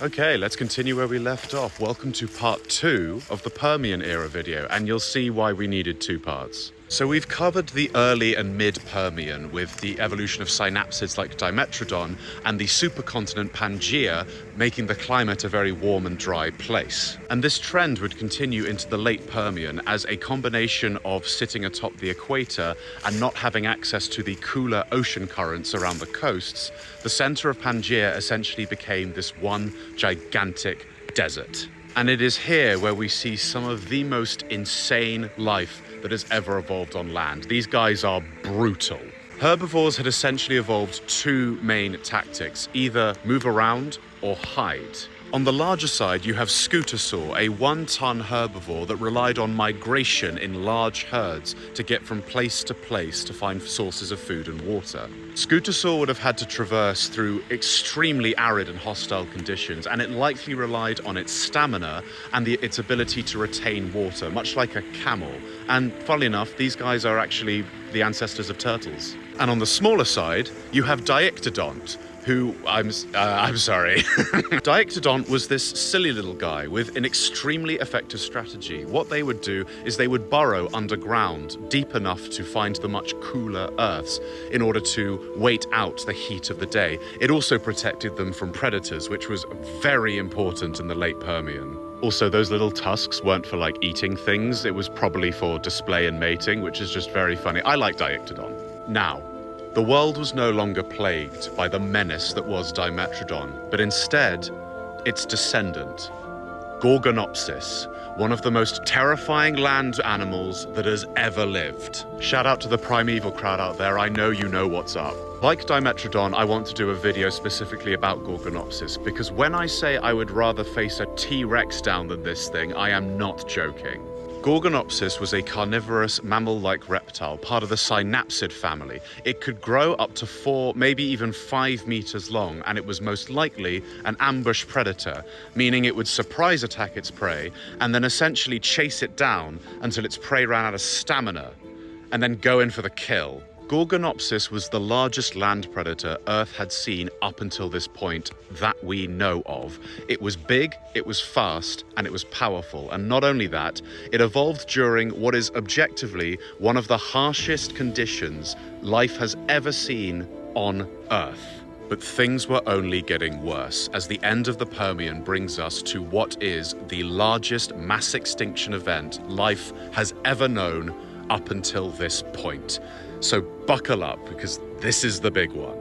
Okay, let's continue where we left off. Welcome to part 2 of the Permian era video, and you'll see why we needed 2 parts. So we've covered the early and mid-Permian with the evolution of synapsids like Dimetrodon and the supercontinent Pangaea making the climate a very warm and dry place. And this trend would continue into the late Permian as a combination of sitting atop the equator and not having access to the cooler ocean currents around the coasts. The center of Pangaea essentially became this one gigantic desert. And it is here where we see some of the most insane life that has ever evolved on land. These guys are brutal. Herbivores had essentially evolved 2 main tactics, either move around or hide. On the larger side, you have Scootosaur, a 1-ton herbivore that relied on migration in large herds to get from place to place to find sources of food and water. Scootosaur would have had to traverse through extremely arid and hostile conditions, and it likely relied on its stamina and its ability to retain water, much like a camel. And funnily enough, these guys are actually the ancestors of turtles. And on the smaller side, you have Diictodont, who, I'm sorry. Diictodont was this silly little guy with an extremely effective strategy. What they would do is they would burrow underground deep enough to find the much cooler earths in order to wait out the heat of the day. It also protected them from predators, which was very important in the late Permian. Also, those little tusks weren't for eating things. It was probably for display and mating, which is just very funny. I like Diictodon. Now, the world was no longer plagued by the menace that was Dimetrodon, but instead, its descendant, Gorgonopsis, one of the most terrifying land animals that has ever lived. Shout out to the primeval crowd out there, I know you know what's up. Like Dimetrodon, I want to do a video specifically about Gorgonopsis, because when I say I would rather face a T-Rex down than this thing, I am not joking. Gorgonopsis was a carnivorous mammal-like reptile, part of the synapsid family. It could grow up to 4, maybe even 5 meters long, and it was most likely an ambush predator, meaning it would surprise attack its prey and then essentially chase it down until its prey ran out of stamina, and then go in for the kill. Gorgonopsis was the largest land predator Earth had seen up until this point that we know of. It was big, it was fast, and it was powerful. And not only that, it evolved during what is objectively one of the harshest conditions life has ever seen on Earth. But things were only getting worse, as the end of the Permian brings us to what is the largest mass extinction event life has ever known up until this point. So buckle up, because this is the big one.